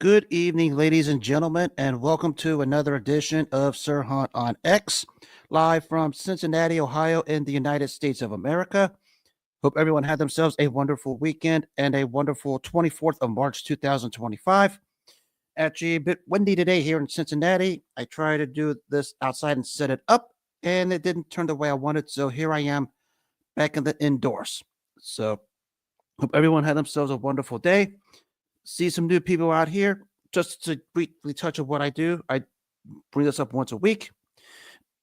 Good evening, ladies and gentlemen, and welcome to another edition of Sir Hunt on X, live from Cincinnati, Ohio, in the United States of America. Hope everyone had themselves a wonderful weekend and a wonderful 24th of March 2025. Actually, a bit windy today here in Cincinnati. I tried to do this outside and set it up, and it didn't turn the way I wanted, so here I am back in the indoors. So, hope everyone had themselves a wonderful day. See some new people out here. Just to briefly touch on what I do, I bring this up once a week.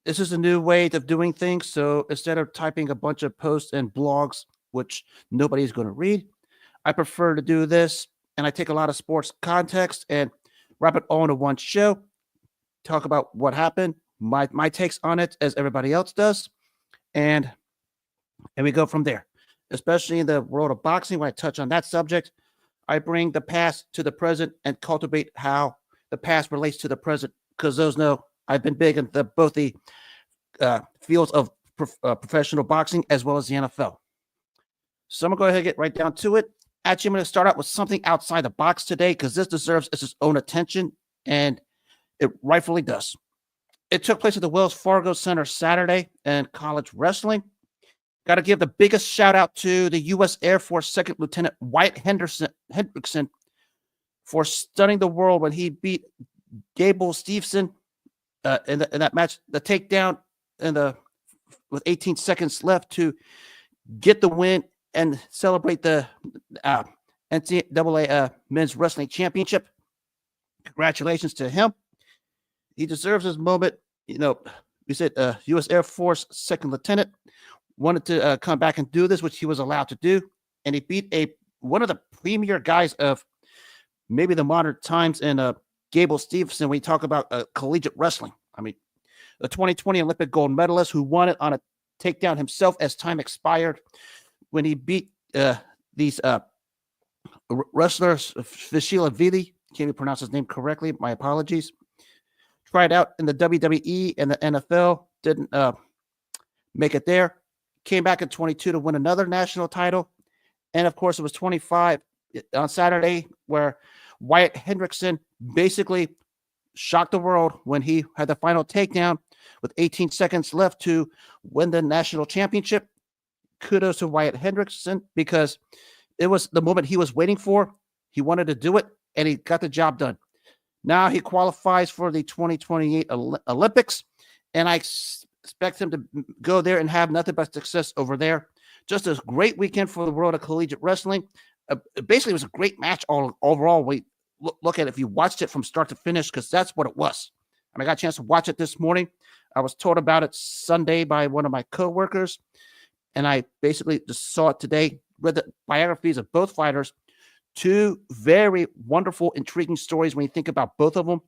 This is a new way of doing things. So instead of typing a bunch of posts and blogs, which nobody's going to read, I prefer to do this. And I take a lot of sports context and wrap it all into one show, talk about what happened, my takes on it as everybody else does. And we go from there, especially in the world of boxing. When I touch on that subject, I bring the past to the present and cultivate how the past relates to the present, because those know I've been big in both the fields of professional boxing as well as the NFL. So I'm going to go ahead and get right down to it. Actually, I'm going to start out with something outside the box today because this deserves its own attention, and it rightfully does. It took place at the Wells Fargo Center Saturday in college wrestling. Got to give the biggest shout out to the U.S. Air Force Second Lieutenant Wyatt Hendrickson for stunning the world when he beat Gable Steveson in that match. The takedown with 18 seconds left to get the win and celebrate the NCAA Men's Wrestling Championship. Congratulations to him. He deserves his moment. You know, we said U.S. Air Force Second Lieutenant wanted to come back and do this, which he was allowed to do. And he beat one of the premier guys of maybe the modern times in Gable Steveson when you talk about collegiate wrestling. I mean, the 2020 Olympic gold medalist who won it on a takedown himself as time expired when he beat these wrestlers, Vishila Vili, can't even pronounce his name correctly, my apologies. Tried out in the WWE and the NFL, didn't make it there. Came back in 22 to win another national title. And of course, it was 25 on Saturday where Wyatt Hendrickson basically shocked the world when he had the final takedown with 18 seconds left to win the national championship. Kudos to Wyatt Hendrickson because it was the moment he was waiting for. He wanted to do it, and he got the job done. Now he qualifies for the 2028 Olympics, and I expect him to go there and have nothing but success over there. Just a great weekend for the world of collegiate wrestling. Basically, it was a great match overall. We look at it if you watched it from start to finish, because that's what it was. And I got a chance to watch it this morning. I was told about it Sunday by one of my coworkers, and I basically just saw it today. Read the biographies of both fighters. Two very wonderful, intriguing stories when you think about both of them.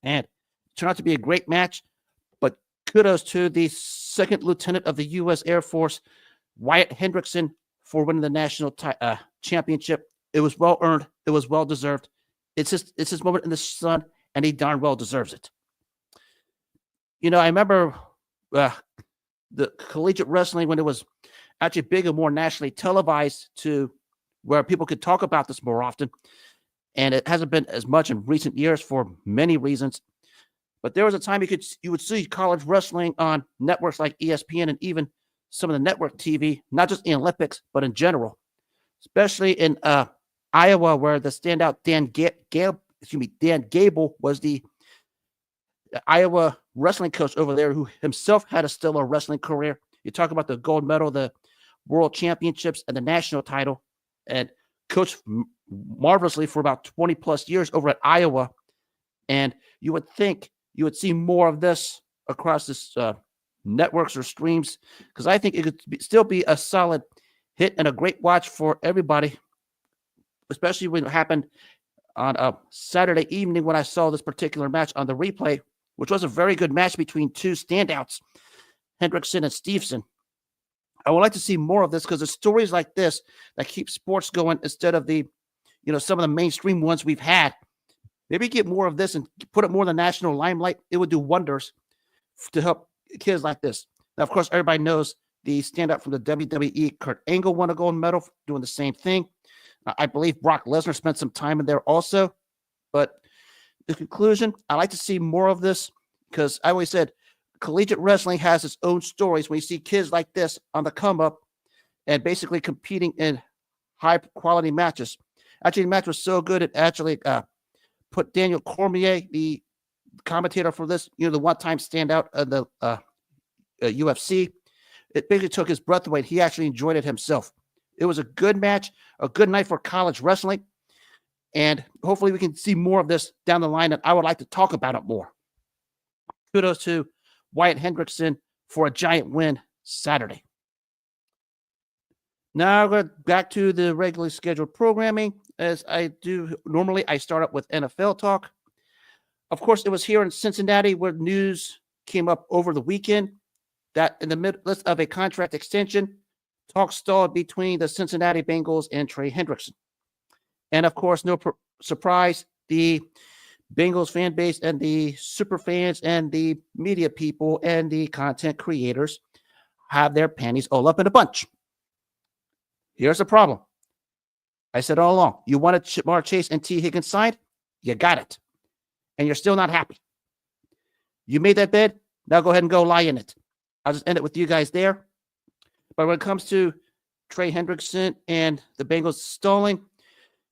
And it turned out to be a great match. Kudos to the second lieutenant of the U.S. Air Force, Wyatt Hendrickson, for winning the national championship. It was well earned. It was well deserved. It's his moment in the sun, and he darn well deserves it. You know, I remember the collegiate wrestling when it was actually big and more nationally televised to where people could talk about this more often. And it hasn't been as much in recent years for many reasons. But there was a time you would see college wrestling on networks like ESPN and even some of the network TV, not just in Olympics, but in general, especially in Iowa, where the standout Dan Gable was the Iowa wrestling coach over there, who himself had a stellar wrestling career. You talk about the gold medal, the world championships, and the national title, and coached marvelously for about 20 plus years over at Iowa. And you would think you would see more of this across this networks or streams, because I think it could still be a solid hit and a great watch for everybody, especially when it happened on a Saturday evening when I saw this particular match on the replay, which was a very good match between two standouts, Hendrickson and Steveson. I would like to see more of this because it's stories like this that keep sports going instead of some of the mainstream ones we've had. Maybe get more of this and put it more in the national limelight. It would do wonders to help kids like this. Now, of course, everybody knows the standout from the WWE, Kurt Angle, won a gold medal doing the same thing. I believe Brock Lesnar spent some time in there also. But the conclusion, I like to see more of this because I always said collegiate wrestling has its own stories. When you see kids like this on the come up and basically competing in high quality matches. Actually, the match was so good it actually put Daniel Cormier, the commentator for this, the one-time standout of the UFC. It basically took his breath away. He actually enjoyed it himself. It was a good match, a good night for college wrestling, and hopefully we can see more of this down the line, and I would like to talk about it more. Kudos to Wyatt Hendrickson for a giant win Saturday. Now we're back to the regularly scheduled programming. As I do normally, I start up with NFL talk. Of course, it was here in Cincinnati where news came up over the weekend that in the midst of a contract extension, talks stalled between the Cincinnati Bengals and Trey Hendrickson. And of course, no surprise, the Bengals fan base and the super fans and the media people and the content creators have their panties all up in a bunch. Here's the problem. I said all along, you wanted Jamar Chase and T. Higgins signed? You got it. And you're still not happy. You made that bed? Now go ahead and go lie in it. I'll just end it with you guys there. But when it comes to Trey Hendrickson and the Bengals stalling,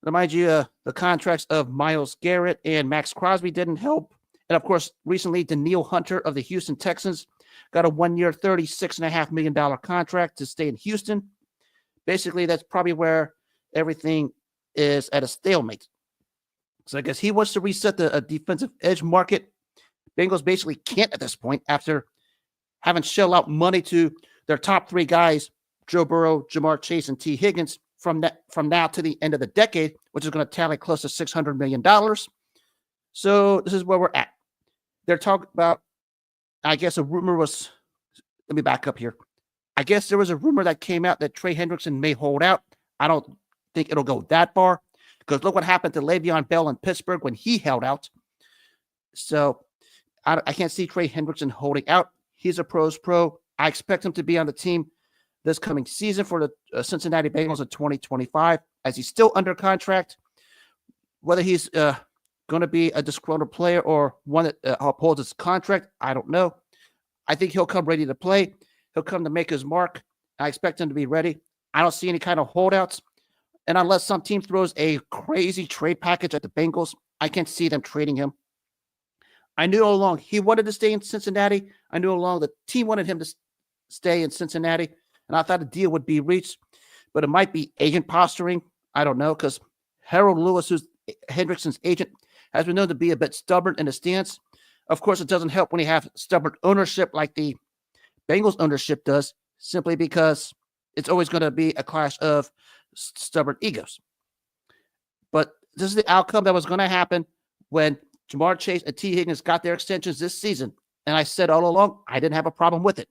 remind you the contracts of Myles Garrett and Max Crosby didn't help. And of course, recently, Danielle Hunter of the Houston Texans got a 1-year, $36.5 million contract to stay in Houston. Basically, that's probably where everything is at a stalemate. So I guess he wants to reset the defensive edge market. Bengals basically can't at this point after having shell out money to their top three guys, Joe Burrow, Jamar Chase, and T. Higgins, from now to the end of the decade, which is going to tally close to $600 million. So this is where we're at. They're talking about, I guess a rumor was, let me back up here. I guess there was a rumor that came out that Trey Hendrickson may hold out. I don't think it'll go that far because look what happened to Le'Veon Bell in Pittsburgh when he held out. So I can't see Trey Hendrickson holding out. He's a pro's pro. I expect him to be on the team this coming season for the Cincinnati Bengals in 2025 as he's still under contract. Whether he's going to be a disgruntled player or one that upholds his contract, I don't know. I think he'll come ready to play. He'll come to make his mark. I expect him to be ready. I don't see any kind of holdouts. And unless some team throws a crazy trade package at the Bengals, I can't see them trading him. I knew all along he wanted to stay in Cincinnati. I knew all along the team wanted him to stay in Cincinnati. And I thought a deal would be reached. But it might be agent posturing. I don't know, because Harold Lewis, who's Hendrickson's agent, has been known to be a bit stubborn in his stance. Of course, it doesn't help when you have stubborn ownership like the Bengals ownership does, simply because it's always going to be a clash of stubborn egos. But this is the outcome that was going to happen when Jamar Chase and T. Higgins got their extensions this season. And I said all along, I didn't have a problem with it.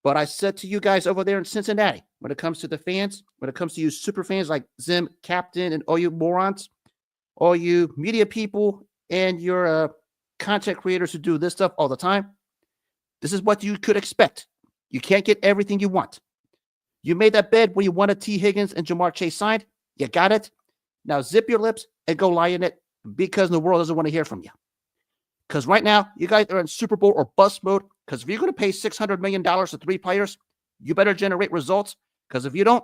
But I said to you guys over there in Cincinnati, when it comes to the fans, when it comes to you super fans like Zim, Captain, and all you morons, all you media people, and your content creators who do this stuff all the time, this is what you could expect. You can't get everything you want. You made that bed where you wanted T. Higgins and Jamar Chase signed. You got it. Now zip your lips and go lie in it because the world doesn't want to hear from you. Because right now, you guys are in Super Bowl or bust mode. Because if you're going to pay $600 million to three players, you better generate results. Because if you don't,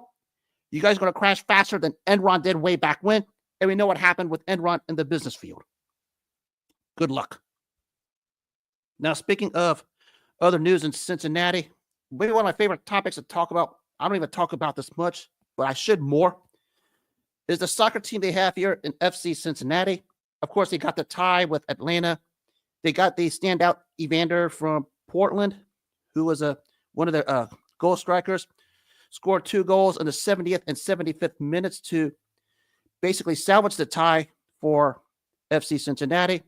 you guys are going to crash faster than Enron did way back when. And we know what happened with Enron in the business field. Good luck. Now, speaking of other news in Cincinnati, maybe one of my favorite topics to talk about, I don't even talk about this much, but I should more, is the soccer team they have here in FC Cincinnati. Of course, they got the tie with Atlanta. They got the standout Evander from Portland, who was one of their goal strikers, scored 2 goals in the 70th and 75th minutes to basically salvage the tie for FC Cincinnati.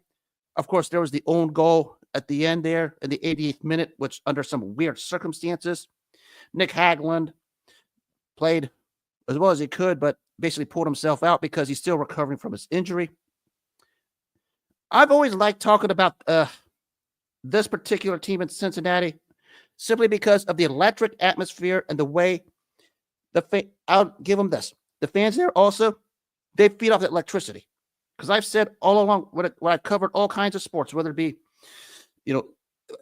Of course, there was the own goal at the end there in the 88th minute, which under some weird circumstances, Nick Hagland played as well as he could, but basically pulled himself out because he's still recovering from his injury. I've always liked talking about this particular team in Cincinnati simply because of the electric atmosphere and the way I'll give them this. The fans there also, they feed off the electricity. because I've said all along when I've covered all kinds of sports, whether it be,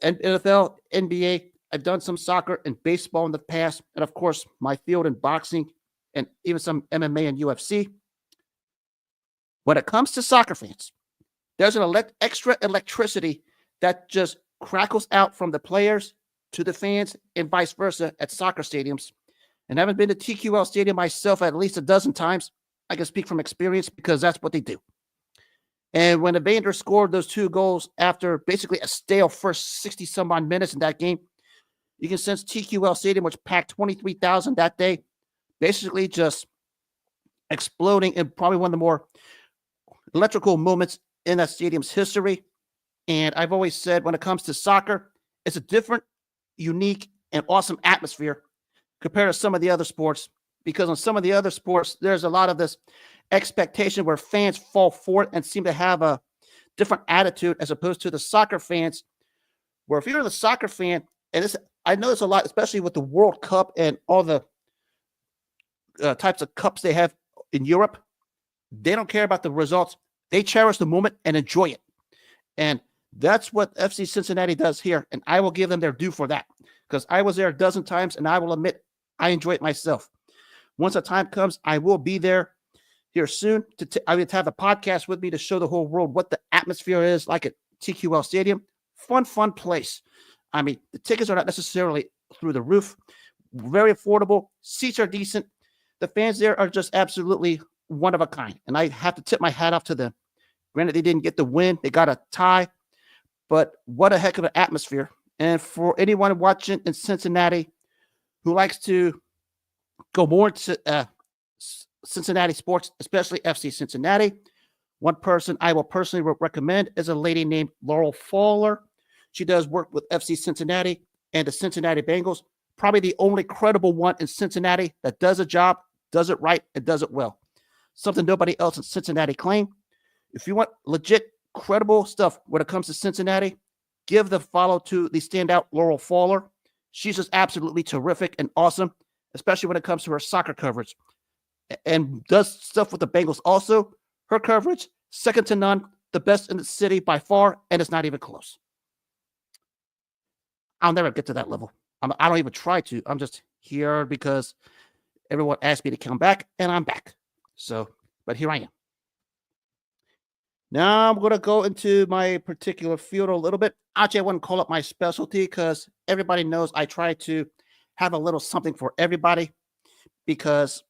NFL, NBA. I've done some soccer and baseball in the past, and of course, my field in boxing and even some MMA and UFC. When it comes to soccer fans, there's an extra electricity that just crackles out from the players to the fans and vice versa at soccer stadiums. And having been to TQL Stadium myself at least a dozen times, I can speak from experience because that's what they do. And when Evander scored those 2 goals after basically a stale first 60 some odd minutes in that game, you can sense TQL Stadium, which packed 23,000 that day, basically just exploding in probably one of the more electrical moments in that stadium's history. And I've always said when it comes to soccer, it's a different, unique, and awesome atmosphere compared to some of the other sports. Because on some of the other sports, there's a lot of this expectation where fans fall for it and seem to have a different attitude as opposed to the soccer fans, where if you're the soccer fan, and this, I know this a lot, especially with the World Cup and all the types of cups they have in Europe, they don't care about the results. They cherish the moment and enjoy it. And that's what FC Cincinnati does here. And I will give them their due for that because I was there a dozen times and I will admit I enjoy it myself. Once the time comes, I will be there here soon. I will have a podcast with me to show the whole world what the atmosphere is like at TQL Stadium. Fun place. I mean, the tickets are not necessarily through the roof. Very affordable. Seats are decent. The fans there are just absolutely one of a kind. And I have to tip my hat off to them. Granted, they didn't get the win. They got a tie. But what a heck of an atmosphere. And for anyone watching in Cincinnati who likes to go more into Cincinnati sports, especially FC Cincinnati, one person I will personally recommend is a lady named Laurel Fowler. She does work with FC Cincinnati and the Cincinnati Bengals. Probably the only credible one in Cincinnati that does a job, does it right, and does it well. Something nobody else in Cincinnati claim. If you want legit, credible stuff when it comes to Cincinnati, give the follow to the standout Laurel Fowler. She's just absolutely terrific and awesome, especially when it comes to her soccer coverage. And does stuff with the Bengals also. Her coverage, second to none, the best in the city by far, and it's not even close. I'll never get to that level. I don't even try to. I'm just here because everyone asked me to come back, and I'm back. So, but here I am. Now I'm going to go into my particular field a little bit. Actually, I wouldn't call it my specialty because everybody knows I try to have a little something for everybody because,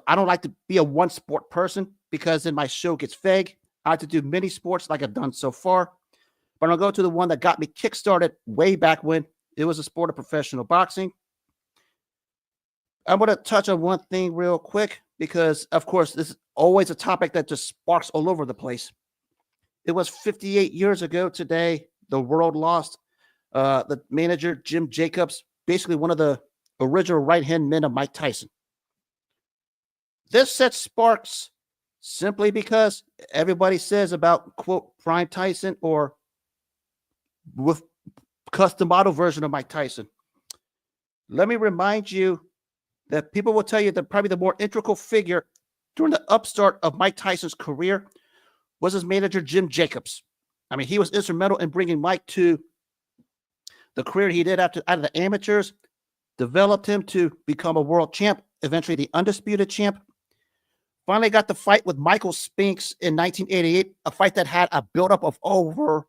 I don't like to be a one sport person because then my show gets vague. I like to do many sports like I've done so far. But I'll go to the one that got me kickstarted way back when it was a sport of professional boxing. I'm going to touch on one thing real quick because, of course, this is always a topic that just sparks all over the place. It was 58 years ago today. The world lost the manager, Jim Jacobs, basically one of the original right-hand men of Mike Tyson. This set sparks simply because everybody says about, quote, Prime Tyson or with custom model version of Mike Tyson. Let me remind you that people will tell you that probably the more integral figure during the upstart of Mike Tyson's career was his manager, Jim Jacobs. I mean, he was instrumental in bringing Mike to the career he did out of the amateurs, developed him to become a world champ, eventually the undisputed champ. Finally got the fight with Michael Spinks in 1988, a fight that had a buildup of over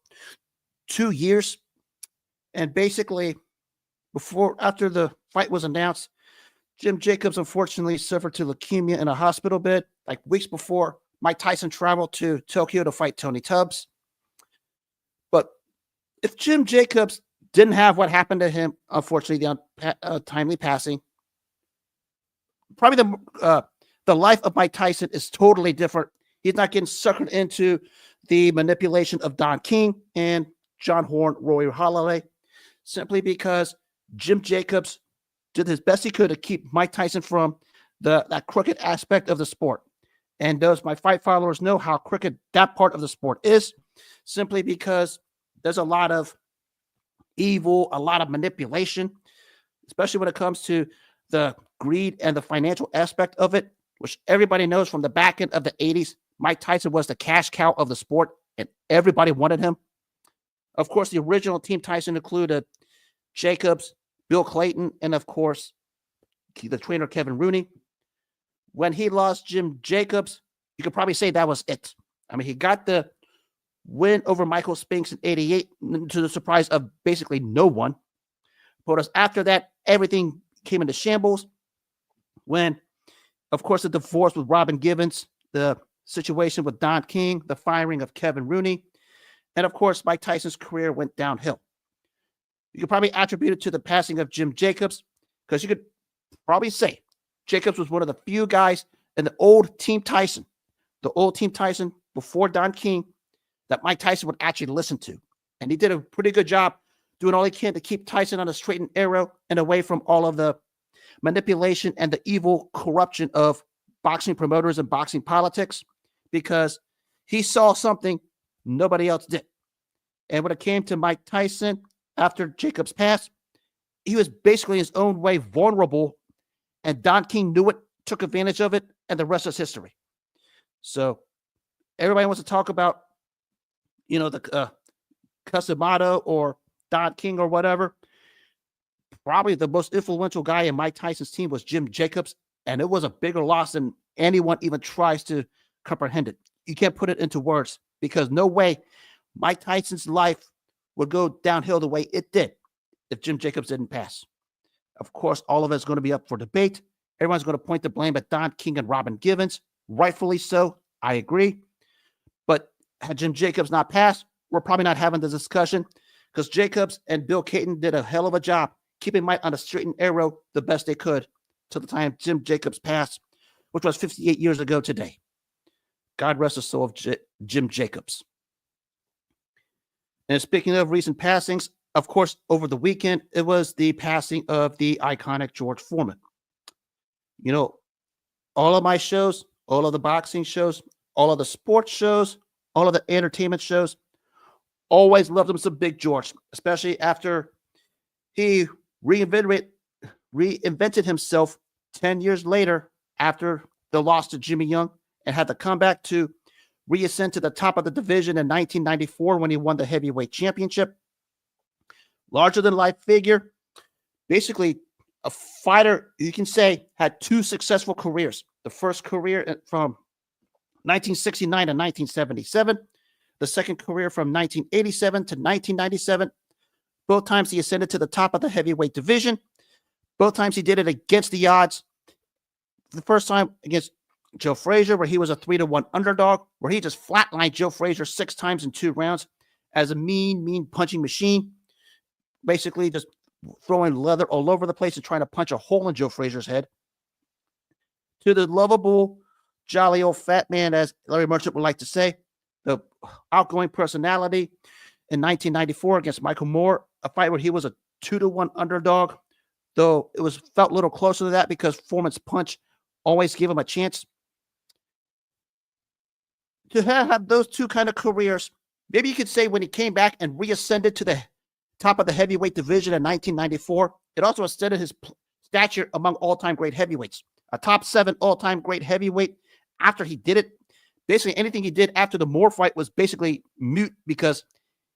2 years. And basically, after the fight was announced, Jim Jacobs unfortunately suffered to leukemia in a hospital bed, like weeks before Mike Tyson traveled to Tokyo to fight Tony Tubbs. But if Jim Jacobs didn't have what happened to him, unfortunately, the untimely passing, probably the life of Mike Tyson is totally different. He's not getting suckered into the manipulation of Don King and John Horn, Roy Holloway, simply because Jim Jacobs did his best he could to keep Mike Tyson from that crooked aspect of the sport. And those my fight followers know how crooked that part of the sport is, simply because there's a lot of evil, a lot of manipulation, especially when it comes to the greed and the financial aspect of it, which everybody knows from the back end of the 80s. Mike Tyson was the cash cow of the sport, and everybody wanted him. Of course, the original Team Tyson included Jacobs, Bill Clayton, and of course, the trainer Kevin Rooney. When he lost Jim Jacobs, you could probably say that was it. I mean, he got the win over Michael Spinks in '88 to the surprise of basically no one. But after that, everything came into shambles when, of course, the divorce with Robin Givens, the situation with Don King, the firing of Kevin Rooney, and of course, Mike Tyson's career went downhill. You could probably attribute it to the passing of Jim Jacobs, because you could probably say Jacobs was one of the few guys in the old Team Tyson before Don King, that Mike Tyson would actually listen to. And he did a pretty good job doing all he can to keep Tyson on a straight and narrow and away from all of the manipulation and the evil corruption of boxing promoters and boxing politics, because he saw something nobody else did. And when it came to Mike Tyson, after Jacobs passed, he was basically in his own way vulnerable, and Don King knew it, took advantage of it, and the rest is history. So everybody wants to talk about, the Casamato or Don King or whatever. Probably the most influential guy in Mike Tyson's team was Jim Jacobs, and it was a bigger loss than anyone even tries to comprehend it. You can't put it into words, because no way Mike Tyson's life would go downhill the way it did if Jim Jacobs didn't pass. Of course, all of it's going to be up for debate. Everyone's going to point the blame at Don King and Robin Givens. Rightfully so. I agree. But had Jim Jacobs not passed, we're probably not having this discussion, because Jacobs and Bill Clayton did a hell of a job keeping Mike on a straight and narrow the best they could till the time Jim Jacobs passed, which was 58 years ago today. God rest the soul of Jim Jacobs. And speaking of recent passings, of course, over the weekend, it was the passing of the iconic George Foreman. All of my shows, all of the boxing shows, all of the sports shows, all of the entertainment shows, always loved him some Big George, especially after he reinvented himself 10 years later after the loss to Jimmy Young, and had to come back to reascend to the top of the division in 1994 when he won the heavyweight championship. Larger than life figure, basically a fighter, you can say, had two successful careers. The first career from 1969 to 1977, the second career from 1987 to 1997. Both times he ascended to the top of the heavyweight division. Both times he did it against the odds. The first time against Joe Frazier, where he was a 3-1 underdog, where he just flatlined Joe Frazier 6 times in 2 rounds as a mean punching machine, basically just throwing leather all over the place and trying to punch a hole in Joe Frazier's head. To the lovable, jolly old fat man, as Larry Merchant would like to say, the outgoing personality in 1994 against Michael Moore, a fight where he was a 2-1 underdog, though it was felt a little closer to that because Foreman's punch always gave him a chance. To have those two kind of careers, maybe you could say when he came back and reascended to the top of the heavyweight division in 1994, it also extended his stature among all-time great heavyweights. A top 7 all-time great heavyweight. After he did it, basically anything he did after the Moore fight was basically moot, because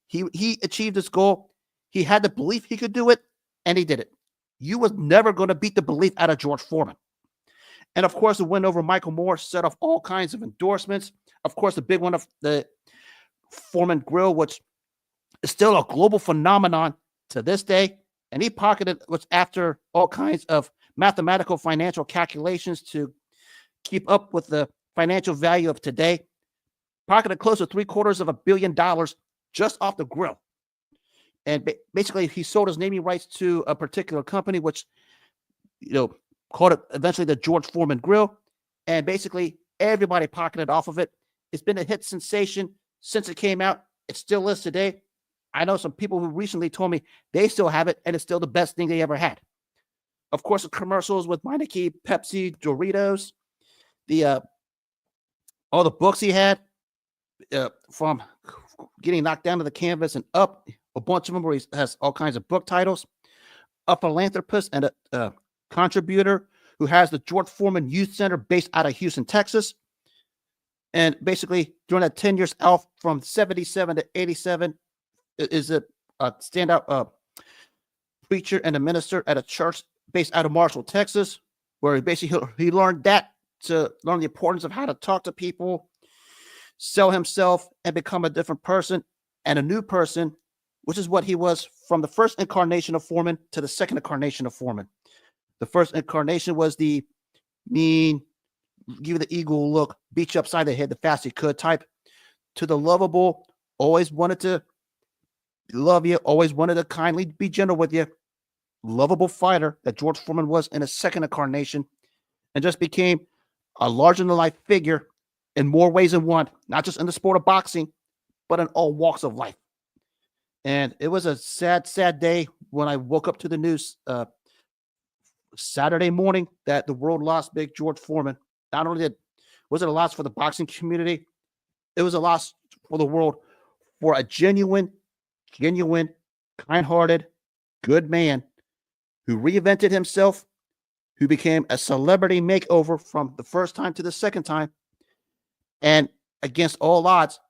he achieved his goal. He had the belief he could do it, and he did it. You was never going to beat the belief out of George Foreman. And of course, the win over Michael Moore set off all kinds of endorsements. Of course, the big one of the Foreman Grill, which is still a global phenomenon to this day. And he pocketed what's after all kinds of mathematical financial calculations to keep up with the financial value of today. Pocketed close to $750 million just off the grill. And basically, he sold his naming rights to a particular company, which, called it eventually the George Foreman Grill. And basically, everybody pocketed off of it. It's been a hit sensation since it came out. It still is today. I know some people who recently told me they still have it, and it's still the best thing they ever had. Of course, the commercials with Meineke, Pepsi, Doritos, all the books he had, from getting knocked down to the canvas and up, a bunch of them where he has all kinds of book titles. A philanthropist and a contributor who has the George Foreman Youth Center based out of Houston, Texas. And basically, during that 10 years out from 77 to 87, is a standout preacher and a minister at a church based out of Marshall, Texas, where he learned to learn the importance of how to talk to people, sell himself, and become a different person and a new person, which is what he was from the first incarnation of Foreman to the second incarnation of Foreman. The first incarnation was the mean, give you the eagle look, beat you upside the head the fast you could type, to the lovable, always wanted to love you, always wanted to kindly be gentle with you, lovable fighter that George Foreman was in his second incarnation, and just became a larger-than-life figure in more ways than one, not just in the sport of boxing, but in all walks of life. And it was a sad, sad day when I woke up to the news Saturday morning that the world lost big George Foreman. Not only was it a loss for the boxing community, it was a loss for the world, for a genuine, kind-hearted, good man who reinvented himself, who became a celebrity makeover from the first time to the second time, and against all odds,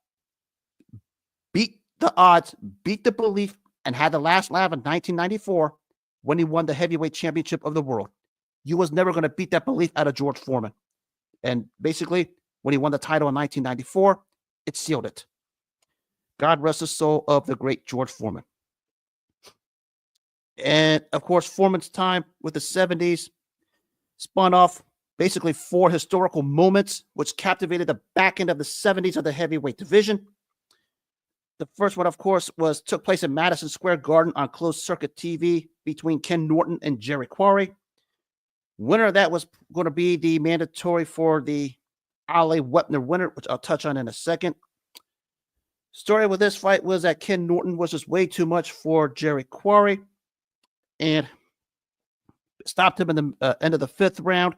beat the belief, and had the last laugh in 1994 when he won the heavyweight championship of the world. You was never going to beat that belief out of George Foreman. And basically, when he won the title in 1994, it sealed it. God rest the soul of the great George Foreman. And, of course, Foreman's time with the 70s spun off basically 4 historical moments which captivated the back end of the 70s of the heavyweight division. The first one, of course, took place in Madison Square Garden on closed-circuit TV between Ken Norton and Jerry Quarry. Winner of that was going to be the mandatory for the Ali Wepner winner, which I'll touch on in a second. Story with this fight was that Ken Norton was just way too much for Jerry Quarry and stopped him in the end of the 5th round.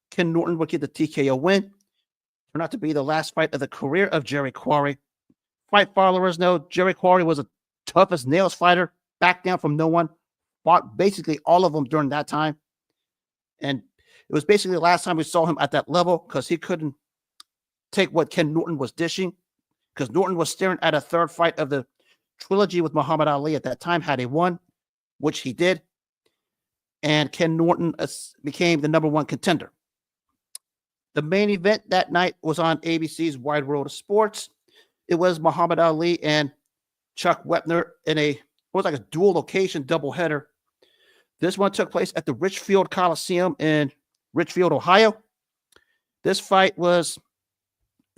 Ken Norton would get the TKO win. Turned out to be the last fight of the career of Jerry Quarry. Fight followers know Jerry Quarry was a tough as nails fighter, backed down from no one, fought basically all of them during that time. And it was basically the last time we saw him at that level because he couldn't take what Ken Norton was dishing, because Norton was staring at a 3rd fight of the trilogy with Muhammad Ali at that time, had he won, which he did. And Ken Norton became the #1 contender. The main event that night was on ABC's Wide World of Sports. It was Muhammad Ali and Chuck Wepner in it was like a dual location doubleheader. This one took place at the Richfield Coliseum in Richfield, Ohio. This fight was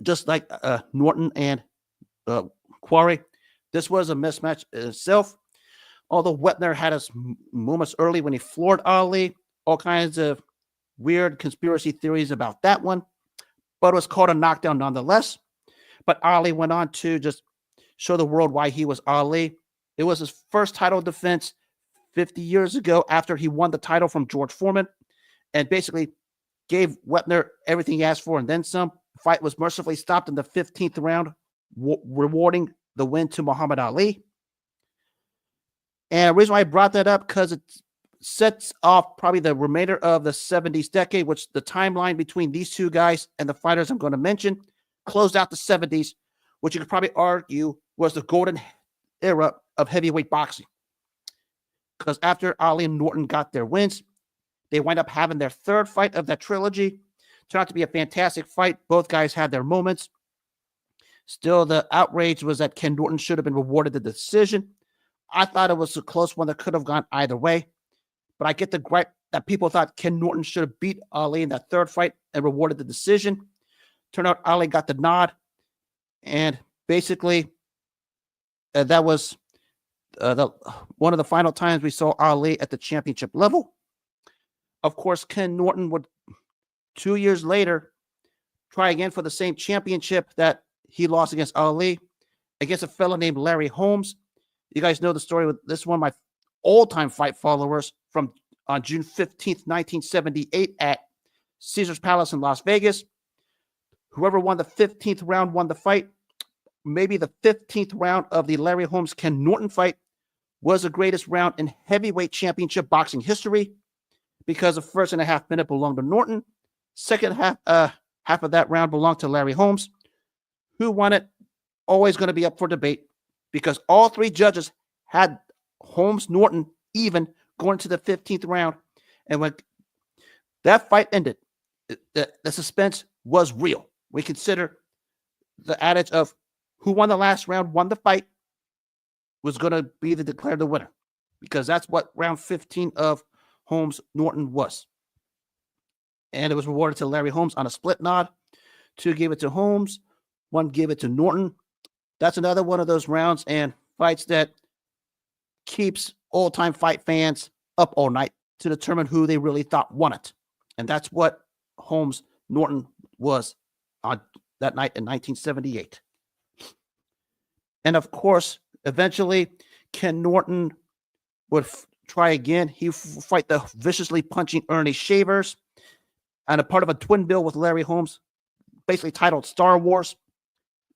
just like Norton and Quarry. This was a mismatch in itself. Although Wepner had his moments early when he floored Ali, all kinds of weird conspiracy theories about that one, but it was called a knockdown nonetheless. But Ali went on to just show the world why he was Ali. It was his first title defense 50 years ago after he won the title from George Foreman and basically gave Wepner everything he asked for and then some. The fight was mercifully stopped in the 15th round, rewarding the win to Muhammad Ali. And the reason why I brought that up, because it sets off probably the remainder of the 70s decade, which the timeline between these two guys and the fighters I'm going to mention closed out the 70s, which you could probably argue was the golden era of heavyweight boxing. Because after Ali and Norton got their wins, they wind up having their 3rd fight of that trilogy. Turned out to be a fantastic fight. Both guys had their moments. Still, the outrage was that Ken Norton should have been rewarded the decision. I thought it was a close one that could have gone either way. But I get the gripe that people thought Ken Norton should have beat Ali in that 3rd fight and rewarded the decision. Turned out Ali got the nod. And basically, that was one of the final times we saw Ali at the championship level. Of course, Ken Norton would 2 years later try again for the same championship that he lost against Ali, against a fellow named Larry Holmes. You guys know the story with this one of my all-time fight followers from on June 15th, 1978 at Caesar's Palace in Las Vegas. Whoever won the 15th round won the fight. Maybe the 15th round of the Larry Holmes-Ken Norton fight was the greatest round in heavyweight championship boxing history because the first and a half minute belonged to Norton. Second half of that round belonged to Larry Holmes. who won it, always going to be up for debate because all three judges had Holmes Norton even going to the 15th round. And when that fight ended, the suspense was real. We consider the adage of who won the last round won the fight was going to be declared the winner, because that's what round 15 of Holmes Norton was. And it was rewarded to Larry Holmes on a split nod. 2 gave it to Holmes, 1 gave it to Norton. That's another one of those rounds and fights that keeps old-time fight fans up all night to determine who they really thought won it. And that's what Holmes Norton was on that night in 1978. And of course, eventually, Ken Norton would try again. He would fight the viciously punching Ernie Shavers, and a part of a twin bill with Larry Holmes, basically titled Star Wars.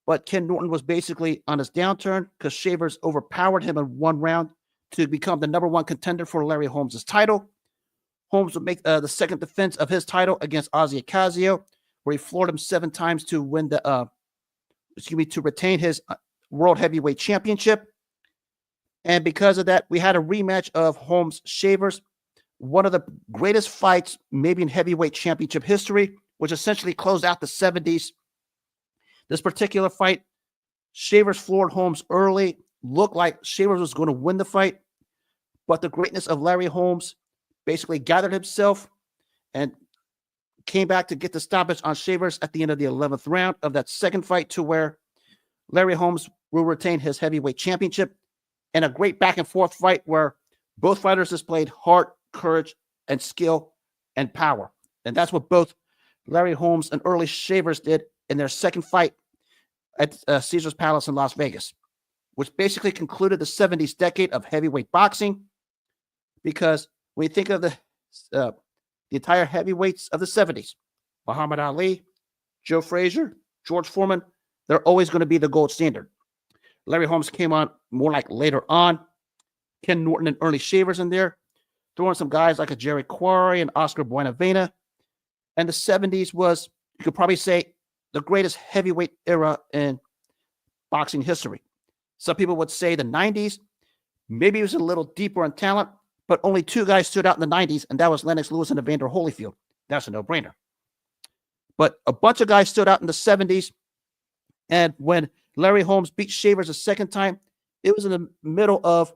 But Ken Norton was basically on his downturn because Shavers overpowered him in 1 round to become the #1 contender for Larry Holmes' title. Holmes would make the second defense of his title against Ossie Ocasio, where he floored him 7 times to win to retain his World Heavyweight Championship. And because of that, we had a rematch of Holmes Shavers, one of the greatest fights maybe in heavyweight championship history, which essentially closed out the 70s. This particular fight, Shavers floored Holmes early, looked like Shavers was going to win the fight, but the greatness of Larry Holmes basically gathered himself and came back to get the stoppage on Shavers at the end of the 11th round of that second fight, to where Larry Holmes will retain his heavyweight championship in a great back and forth fight where both fighters displayed heart, courage, and skill and power. And that's what both Larry Holmes and early Shavers did in their second fight at Caesar's Palace in Las Vegas, which basically concluded the 70s decade of heavyweight boxing. Because when you think of the entire heavyweights of the 70s, Muhammad Ali, Joe Frazier, George Foreman, they're always going to be the gold standard. Larry Holmes came on more like later on. Ken Norton and Ernie Shavers in there, throwing some guys like a Jerry Quarry and Oscar Buenavena. And the 70s was, you could probably say, the greatest heavyweight era in boxing history. Some people would say the 90s, maybe it was a little deeper in talent, but only 2 guys stood out in the 90s, and that was Lennox Lewis and Evander Holyfield. That's a no-brainer. But a bunch of guys stood out in the 70s, and when Larry Holmes beat Shavers a second time, it was in the middle of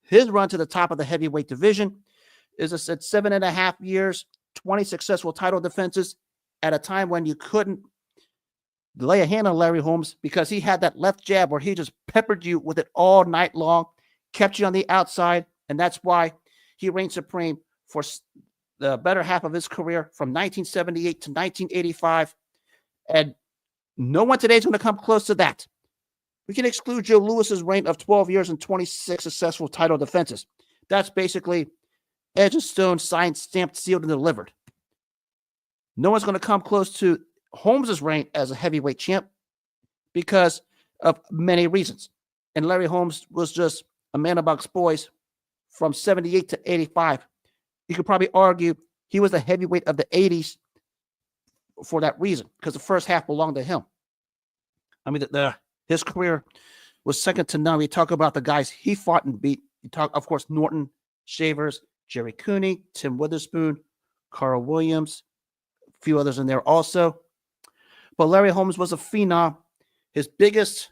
his run to the top of the heavyweight division. As I said, 7.5 years, 20 successful title defenses at a time when you couldn't lay a hand on Larry Holmes because he had that left jab where he just peppered you with it all night long, kept you on the outside, and that's why he reigned supreme for the better half of his career from 1978 to 1985. And no one today is going to come close to that. We can exclude Joe Louis's reign of 12 years and 26 successful title defenses. That's basically edge of stone, signed, stamped, sealed, and delivered. No one's going to come close to Holmes's reign as a heavyweight champ because of many reasons. And Larry Holmes was just a man amongst boys from 78 to 85. You could probably argue he was the heavyweight of the 80s for that reason, because the first half belonged to him. I mean, his career was second to none. We talk about the guys he fought and beat. You talk, of course, Norton, Shavers, Jerry Cooney, Tim Witherspoon, Carl Williams, a few others in there also. But Larry Holmes was a phenom. His biggest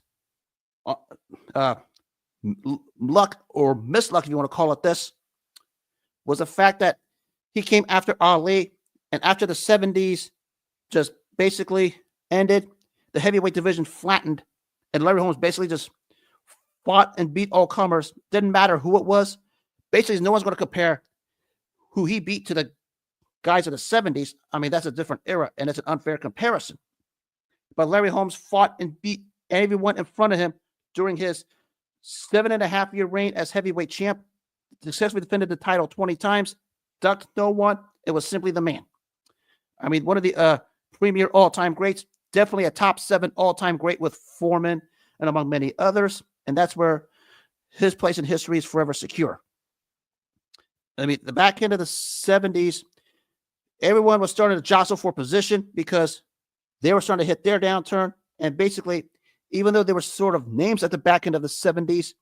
luck or misluck, if you want to call it this, was the fact that he came after Ali, and after the 70s just basically ended, the heavyweight division flattened, and Larry Holmes basically just fought and beat all comers. Didn't matter who it was. Basically, no one's going to compare who he beat to the guys of the 70s. I mean, that's a different era, and it's an unfair comparison. But Larry Holmes fought and beat everyone in front of him during his 7.5-year reign as heavyweight champ. Successfully defended the title 20 times, ducked no one. It was simply the man. I mean, one of the premier all-time greats, definitely a top 7 all-time great with Foreman and among many others. And that's where his place in history is forever secure. I mean, the back end of the 70s, everyone was starting to jostle for position because they were starting to hit their downturn. And basically, even though they were sort of names at the back end of the 70s,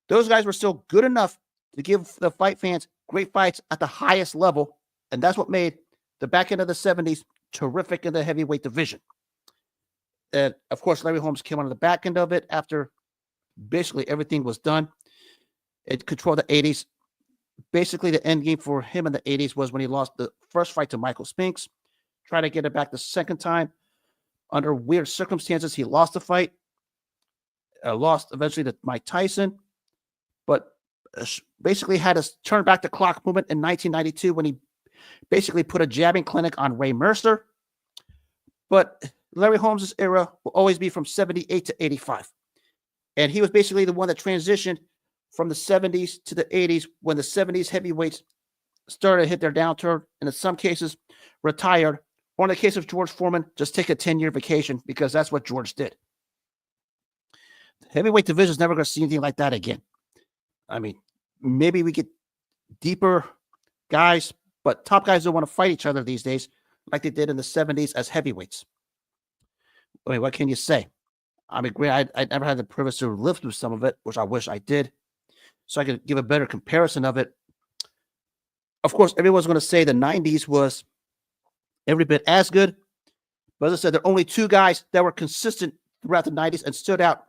those guys were still good enough to give the fight fans great fights at the highest level. And that's what made the back end of the 70s terrific in the heavyweight division. And of course, Larry Holmes came on the back end of it after basically everything was done. It controlled the 80s. Basically, the end game for him in the 80s was when he lost the first fight to Michael Spinks. Tried to get it back the second time. Under weird circumstances, he lost the fight. Lost eventually to Mike Tyson. But basically had to turn back the clock movement in 1992 when he basically put a jabbing clinic on Ray Mercer. But Larry Holmes' era will always be from 78 to 85. And he was basically the one that transitioned from the 70s to the 80s when the 70s heavyweights started to hit their downturn and in some cases retired. Or in the case of George Foreman, just take a 10-year vacation because that's what George did. The heavyweight division is never going to see anything like that again. I mean, maybe we get deeper guys, but top guys don't want to fight each other these days like they did in the 70s as heavyweights. I mean, what can you say? I mean, I never had the privilege to live through some of it, which I wish I did, so I could give a better comparison of it. Of course, everyone's going to say the 90s was every bit as good. But as I said, there are only two guys that were consistent throughout the 90s and stood out.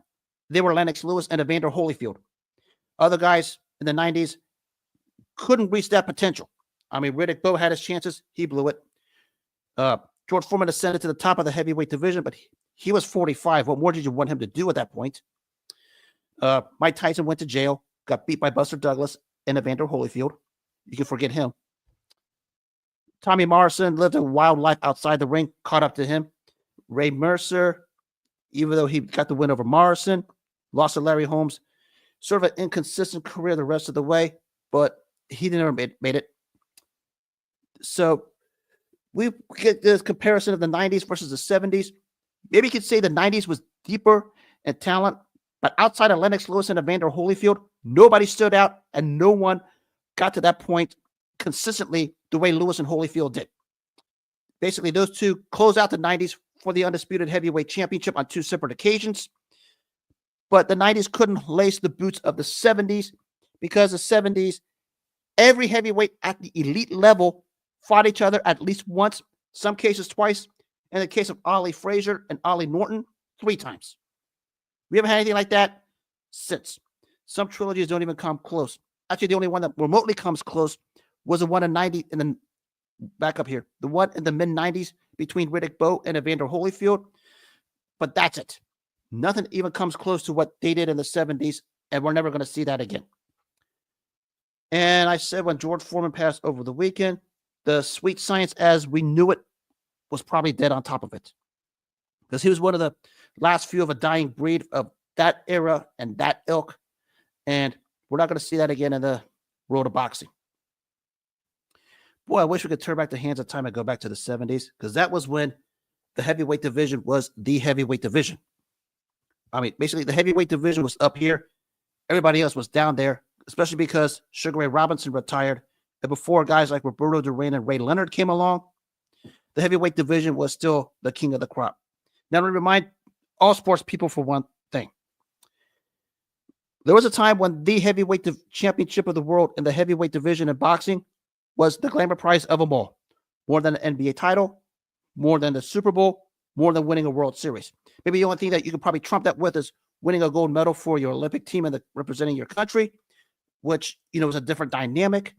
They were Lennox Lewis and Evander Holyfield. Other guys in the 90s couldn't reach that potential. I mean, Riddick Bowe had his chances. He blew it. George Foreman ascended to the top of the heavyweight division, but he was 45. What more did you want him to do at that point? Mike Tyson went to jail, got beat by Buster Douglas and Evander Holyfield. You can forget him. Tommy Morrison lived a wild life outside the ring, caught up to him. Ray Mercer, even though he got the win over Morrison, lost to Larry Holmes. Sort of an inconsistent career the rest of the way, but he never made it. So we get this comparison of the 90s versus the 70s. Maybe you could say the 90s was deeper in talent, but outside of Lennox Lewis and Evander Holyfield, nobody stood out and no one got to that point consistently the way Lewis and Holyfield did. Basically, those two closed out the 90s for the Undisputed Heavyweight Championship on two separate occasions. But the 90s couldn't lace the boots of the 70s because the 70s, every heavyweight at the elite level fought each other at least once, some cases twice. In the case of Ollie Frazier and Ollie Norton, 3 times. We haven't had anything like that since. Some trilogies don't even come close. Actually, the only one that remotely comes close was the one in 90, and then back up here, the one in the mid-90s between Riddick Bowe and Evander Holyfield. But that's it. Nothing even comes close to what they did in the 70s, and we're never going to see that again. And I said when George Foreman passed over the weekend, the sweet science as we knew it was probably dead on top of it. Because he was one of the last few of a dying breed of that era and that ilk. And we're not going to see that again in the world of boxing. Boy, I wish we could turn back the hands of time and go back to the 70s, because that was when the heavyweight division was the heavyweight division. I mean, basically, the heavyweight division was up here. Everybody else was down there, especially because Sugar Ray Robinson retired. And before guys like Roberto Duran and Ray Leonard came along, the heavyweight division was still the king of the crop. Now, let me remind all sports people for one thing. There was a time when the heavyweight championship of the world in the heavyweight division in boxing was the glamour prize of them all. More than an NBA title, more than the Super Bowl, more than winning a World Series. Maybe the only thing that you could probably trump that with is winning a gold medal for your Olympic team and representing your country, which, was a different dynamic.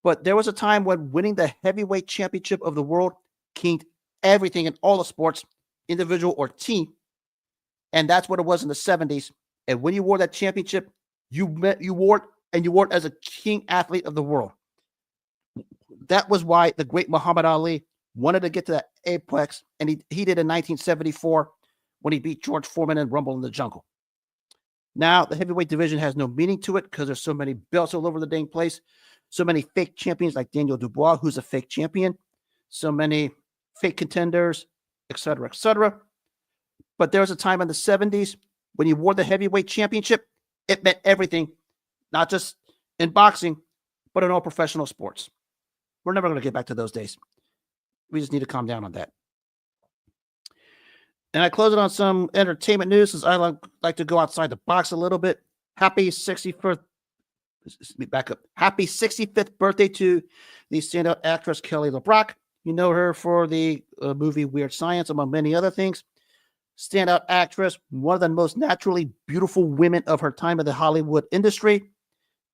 But there was a time when winning the heavyweight championship of the world kinged everything in all the sports, individual or team. And that's what it was in the 70s. And when you wore that championship, you wore it as a king athlete of the world. That was why the great Muhammad Ali wanted to get to that apex, and he did in 1974 when he beat George Foreman in Rumble in the Jungle. Now, the heavyweight division has no meaning to it because there's so many belts all over the dang place. So many fake champions like Daniel Dubois, who's a fake champion. So many fake contenders, et cetera, et cetera. But there was a time in the 70s when you wore the heavyweight championship, it meant everything, not just in boxing, but in all professional sports. We're never going to get back to those days. We just need to calm down on that. And I close it on some entertainment news since I like to go outside the box a little bit. Happy 61st. Let me back up. Happy 65th birthday to the standout actress Kelly LeBrock. You know her for the movie Weird Science, among many other things. Standout actress, one of the most naturally beautiful women of her time in the Hollywood industry,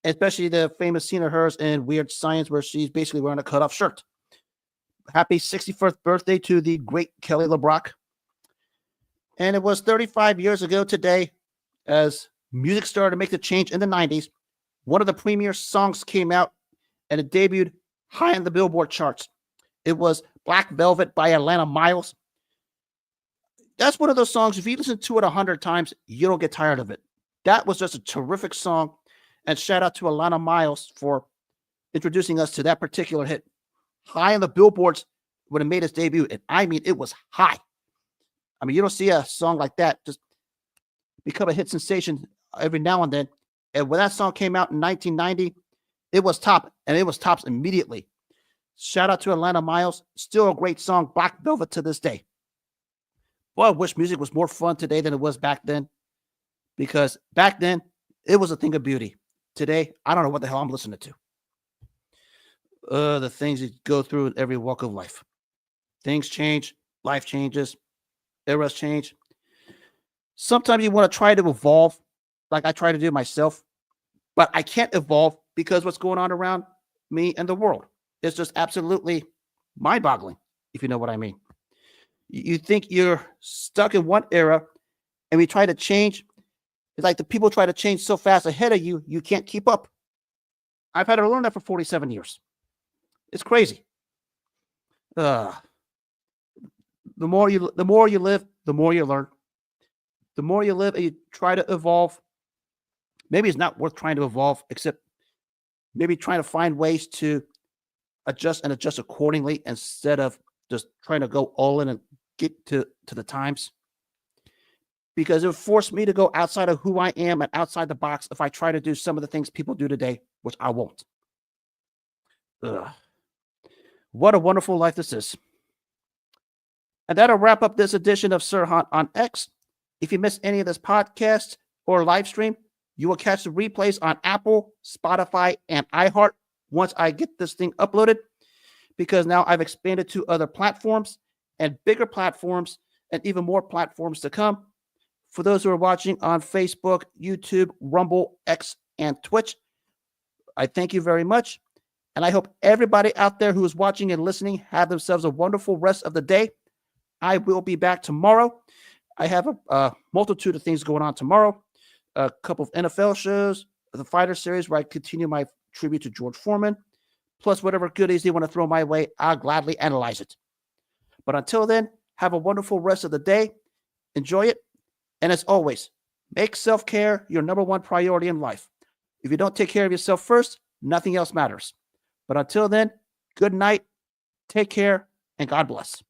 especially the famous scene of hers in Weird Science where she's basically wearing a cutoff shirt. Happy 61st birthday to the great Kelly LeBrock. And it was 35 years ago today, as music started to make the change in the 90s. One of the premier songs came out and it debuted high in the Billboard charts. It was Black Velvet by Atlanta Miles. That's one of those songs, if you listen to it 100 times, you don't get tired of it. That was just a terrific song. And shout out to Atlanta Miles for introducing us to that particular hit. High in the billboards when it made its debut. And I mean, it was high. I mean, you don't see a song like that just become a hit sensation every now and then. And when that song came out in 1990, it was top, and it was tops immediately. Shout out to Atlanta Miles. Still a great song, Black Velvet, to this day. Boy, I wish music was more fun today than it was back then. Because back then, it was a thing of beauty. Today, I don't know what the hell I'm listening to. The things you go through in every walk of life. Things change. Life changes. Eras change. Sometimes you want to try to evolve, like I try to do myself. But I can't evolve because what's going on around me and the world. It's just absolutely mind-boggling, if you know what I mean. You think you're stuck in one era, and we try to change. It's like the people try to change so fast ahead of you, you can't keep up. I've had to learn that for 47 years. It's crazy. The more you live, the more you learn. The more you live and you try to evolve, maybe it's not worth trying to evolve, except maybe trying to find ways to adjust accordingly instead of just trying to go all in and get to the times. Because it would force me to go outside of who I am and outside the box if I try to do some of the things people do today, which I won't. What a wonderful life this is. And that'll wrap up this edition of Sirhan on X. If you missed any of this podcast or live stream, you will catch the replays on Apple, Spotify, and iHeart once I get this thing uploaded, because now I've expanded to other platforms and bigger platforms and even more platforms to come. For those who are watching on Facebook, YouTube, Rumble, X, and Twitch, I thank you very much. And I hope everybody out there who is watching and listening have themselves a wonderful rest of the day. I will be back tomorrow. I have a multitude of things going on tomorrow. A couple of NFL shows, the Fighter Series, where I continue my tribute to George Foreman, plus whatever goodies they want to throw my way, I'll gladly analyze it. But until then, have a wonderful rest of the day. Enjoy it. And as always, make self-care your number one priority in life. If you don't take care of yourself first, nothing else matters. But until then, good night, take care, and God bless.